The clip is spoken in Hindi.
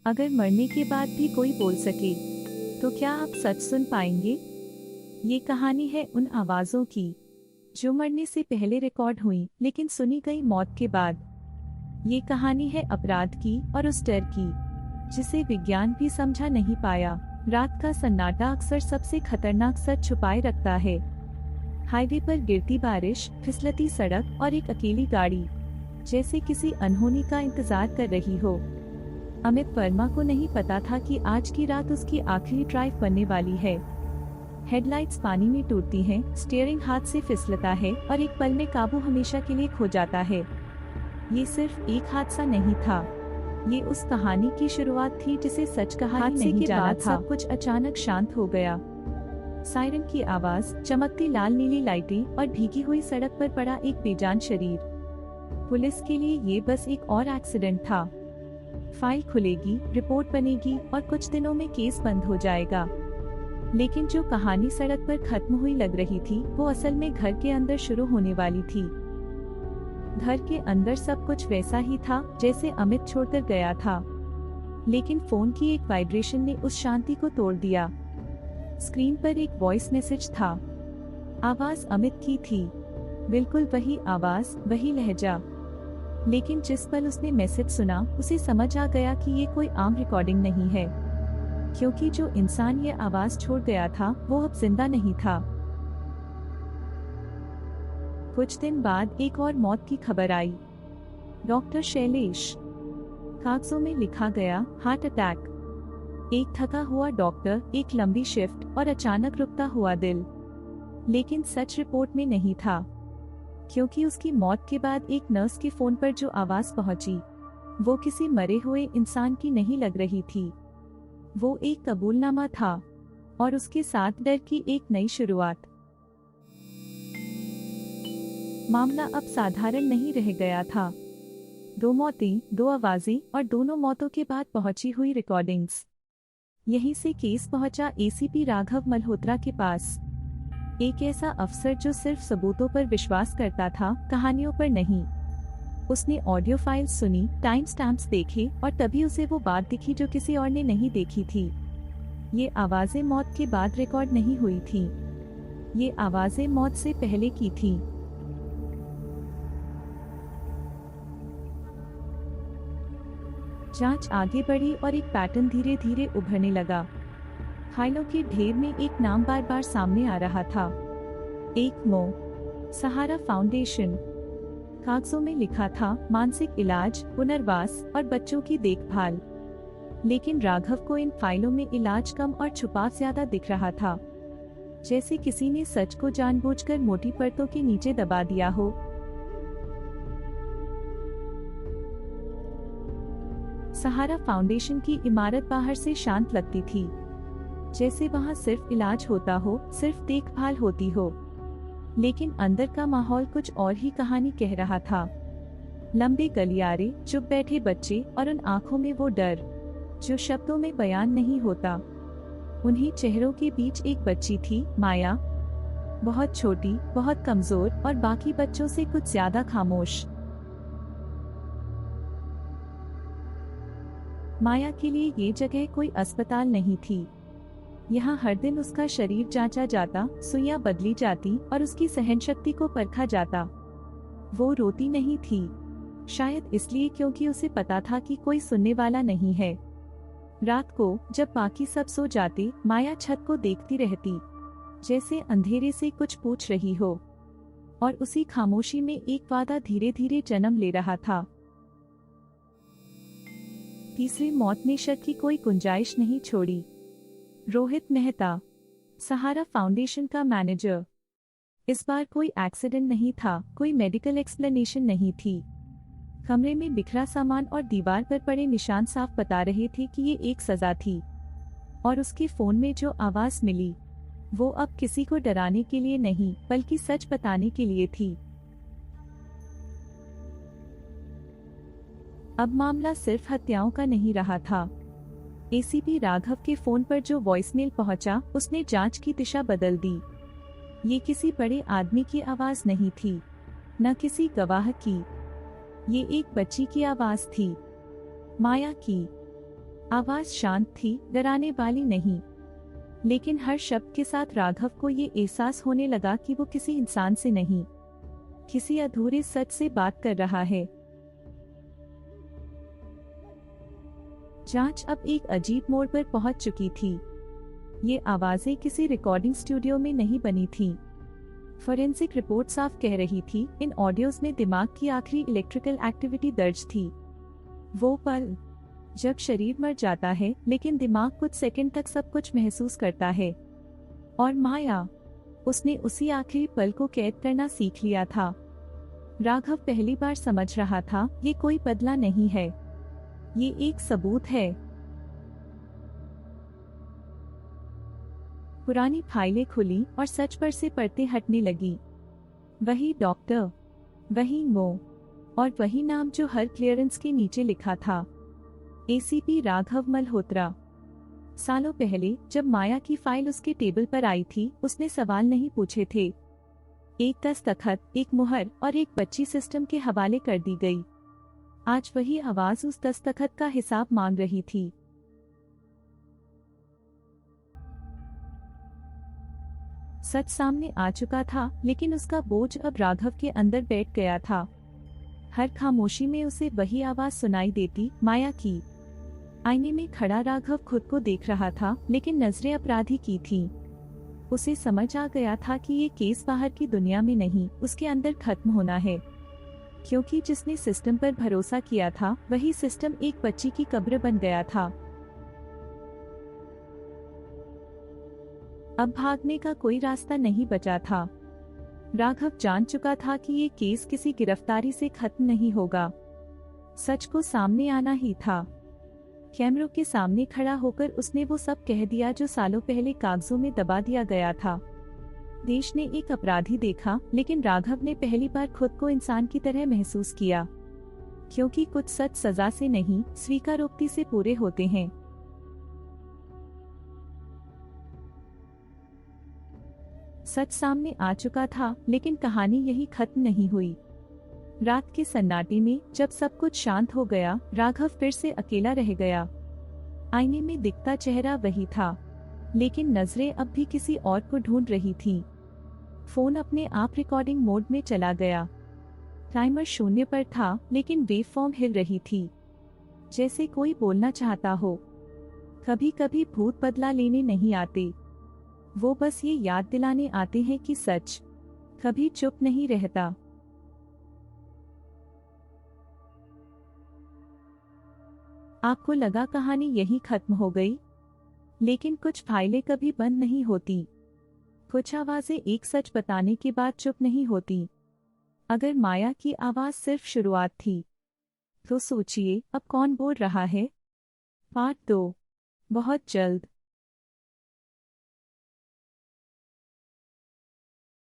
अगर मरने के बाद भी कोई बोल सके, तो क्या आप सच सुन पाएंगे? ये कहानी है उन आवाज़ों की जो मरने से पहले रिकॉर्ड हुई लेकिन सुनी गई मौत के बाद। ये कहानी है अपराध की और उस डर की जिसे विज्ञान भी समझा नहीं पाया। रात का सन्नाटा अक्सर सबसे खतरनाक सच छुपाए रखता है। हाईवे पर गिरती बारिश, फिसलती सड़क और एक अकेली गाड़ी जैसे किसी अनहोनी का इंतजार कर रही हो। अमित वर्मा को नहीं पता था कि आज की रात उसकी आखिरी ड्राइव बनने वाली है। हेडलाइट्स पानी में टूटती हैं, स्टीयरिंग हाथ से फिसलता है और एक पल में काबू हमेशा के लिए खो जाता है। ये सिर्फ एक हादसा नहीं था, ये उस कहानी की शुरुआत थी जिसे सच कहा ही नहीं जाना था। सब कुछ अचानक शांत हो गया। सायरन की आवाज, चमकती लाल नीली लाइटें और भीगी हुई सड़क पर पड़ा एक बेजान शरीर। पुलिस के लिए ये बस एक और एक्सीडेंट था। फाइल खुलेगी, रिपोर्ट बनेगी और कुछ दिनों में केस बंद हो जाएगा। लेकिन जो कहानी सड़क पर खत्म हुई लग रही थी, वो असल में घर के अंदर शुरू होने वाली थी। घर के अंदर सब कुछ वैसा ही था जैसे अमित छोड़कर गया था, लेकिन फोन की एक वाइब्रेशन ने उस शांति को तोड़ दिया। स्क्रीन पर एक वॉइस मैसेज था। आवाज अमित की थी, बिल्कुल वही आवाज, वही लहजा। लेकिन जिस पल उसने मैसेज सुना, उसे समझ आ गया कि ये कोई आम रिकॉर्डिंग नहीं है, क्योंकि जो इंसान ये आवाज छोड़ गया था वो अब जिंदा नहीं था। कुछ दिन बाद एक और मौत की खबर आई। डॉक्टर शैलेश। कागजों में लिखा गया हार्ट अटैक। एक थका हुआ डॉक्टर, एक लंबी शिफ्ट और अचानक रुकता हुआ दिल। लेकिन सच रिपोर्ट में नहीं था, क्योंकि उसकी मौत के बाद एक नर्स के फोन पर जो आवाज पहुंची, वो किसी मरे हुए इंसान की नहीं लग रही थी। वो एक कबूलनामा था और उसके साथ डर की एक नई शुरुआत। मामला अब साधारण नहीं रह गया था। 2 मौतें, 2 आवाजें और दोनों मौतों के बाद पहुंची हुई रिकॉर्डिंग्स। यहीं से केस पहुंचा एसीपी राघव मल्होत्रा के पास। एक ऐसा अफसर जो सिर्फ सबूतों पर विश्वास करता था, कहानियों पर नहीं। उसने ऑडियो फाइल्स सुनी, टाइम स्टैम्प्स देखे और तभी उसे वो बात दिखी जो किसी और ने नहीं देखी थी। ये आवाजें मौत के बाद रिकॉर्ड नहीं हुई थी, ये आवाजें मौत से पहले की थी। जांच आगे बढ़ी और एक पैटर्न धीरे धीरे उभरने लगा। फाइलों के ढेर में एक नाम बार बार सामने आ रहा था, एक मो सहारा फाउंडेशन। कागजों में लिखा था मानसिक इलाज, पुनर्वास और बच्चों की देखभाल। लेकिन राघव को इन फाइलों में इलाज कम और छुपाव ज्यादा दिख रहा था, जैसे किसी ने सच को जानबूझकर मोटी परतों के नीचे दबा दिया हो। सहारा फाउंडेशन की इमारत बाहर से शांत लगती थी, जैसे वहाँ सिर्फ इलाज होता हो, सिर्फ देखभाल होती हो। लेकिन अंदर का माहौल कुछ और ही कहानी कह रहा था। लंबे गलियारे, चुप बैठे बच्चे और उन आंखों में वो डर जो शब्दों में बयान नहीं होता। उन्हीं चेहरों के बीच एक बच्ची थी, माया। बहुत छोटी, बहुत कमजोर और बाकी बच्चों से कुछ ज्यादा खामोश। माया के लिए ये जगह कोई अस्पताल नहीं थी। यहाँ हर दिन उसका शरीर जांचा जाता, सुइयां बदली जाती और उसकी सहनशक्ति को परखा जाता। वो रोती नहीं थी, शायद इसलिए क्योंकि उसे पता था कि कोई सुनने वाला नहीं है। रात को जब बाकी सब सो जाते, माया छत को देखती रहती, जैसे अंधेरे से कुछ पूछ रही हो। और उसी खामोशी में एक वादा धीरे धीरे जन्म ले रहा था। तीसरी मौत ने शक की कोई गुंजाइश नहीं छोड़ी। रोहित मेहता, सहारा फाउंडेशन का मैनेजर। इस बार कोई एक्सीडेंट नहीं था, कोई मेडिकल एक्सप्लेनेशन नहीं थी। कमरे में बिखरा सामान और दीवार पर पड़े निशान साफ बता रहे थे कि ये एक सजा थी। और उसके फोन में जो आवाज मिली, वो अब किसी को डराने के लिए नहीं, बल्कि सच बताने के लिए थी। अब मामला सिर्फ हत्याओं का नहीं रहा था। एसीपी राघव के फोन पर जो वॉइसमेल पहुंचा, उसने जांच की दिशा बदल दी। ये किसी बड़े आदमी की आवाज नहीं थी, न किसी गवाह की। ये एक बच्ची की आवाज थी, माया की। आवाज शांत थी, डराने वाली नहीं, लेकिन हर शब्द के साथ राघव को ये एहसास होने लगा कि वो किसी इंसान से नहीं, किसी अधूरे सच से बात कर रहा है। जांच अब एक अजीब मोड़ पर पहुंच चुकी थी। ये आवाजें किसी रिकॉर्डिंग स्टूडियो में नहीं बनी थीं। फोरेंसिक रिपोर्ट साफ कह रही थी, इन ऑडियोज में दिमाग की आखिरी इलेक्ट्रिकल एक्टिविटी दर्ज थी। वो पल जब शरीर मर जाता है लेकिन दिमाग कुछ सेकंड तक सब कुछ महसूस करता है। और माया, उसने उसी आखिरी पल को कैद करना सीख लिया था। राघव पहली बार समझ रहा था, ये कोई बदला नहीं है, ये एक सबूत है। पुरानी फाइलें खुली और सच पर से परतें हटने लगी। वही डॉक्टर, वही मो, और वही नाम जो हर क्लियरेंस के नीचे लिखा था, एसीपी राघव मल्होत्रा। सालों पहले जब माया की फाइल उसके टेबल पर आई थी, उसने सवाल नहीं पूछे थे। एक दस्तखत, एक मुहर और एक बच्ची सिस्टम के हवाले कर दी गई। आज वही आवाज उस दस्तखत का हिसाब मांग रही थी। सच सामने आ चुका था, लेकिन उसका बोझ अब राघव के अंदर बैठ गया था। हर खामोशी में उसे वही आवाज सुनाई देती, माया की। आईने में खड़ा राघव खुद को देख रहा था, लेकिन नजरें अपराधी की थीं। उसे समझ आ गया था कि ये केस बाहर की दुनिया में नहीं, उसके अंदर खत्म होना है। क्योंकि जिसने सिस्टम पर भरोसा किया था, वही सिस्टम एक बच्ची की कब्र बन गया था। अब भागने का कोई रास्ता नहीं बचा था। राघव जान चुका था कि ये केस किसी गिरफ्तारी से खत्म नहीं होगा। सच को सामने आना ही था। कैमरों के सामने खड़ा होकर उसने वो सब कह दिया जो सालों पहले कागजों में दबा दिया गया था। देश ने एक अपराधी देखा, लेकिन राघव ने पहली बार खुद को इंसान की तरह महसूस किया। क्योंकि कुछ सच सजा से नहीं, स्वीकारोक्ति से पूरे होते हैं। सच सामने आ चुका था, लेकिन कहानी यही खत्म नहीं हुई। रात के सन्नाटे में जब सब कुछ शांत हो गया, राघव फिर से अकेला रह गया। आईने में दिखता चेहरा वही था, लेकिन नजरें अब भी किसी और को ढूंढ रही थीं। फोन अपने आप रिकॉर्डिंग मोड में चला गया। टाइमर 0 पर था, लेकिन वेवफॉर्म हिल रही थी, जैसे कोई बोलना चाहता हो। कभी कभी भूत बदला लेने नहीं आते, वो बस ये याद दिलाने आते हैं कि सच कभी चुप नहीं रहता। आपको लगा कहानी यही खत्म हो गई, लेकिन कुछ फाइलें कभी बंद नहीं होती। कुछ आवाजें एक सच बताने के बाद चुप नहीं होती। अगर माया की आवाज सिर्फ शुरुआत थी, तो सोचिए अब कौन बोल रहा है। पार्ट 2 बहुत जल्द।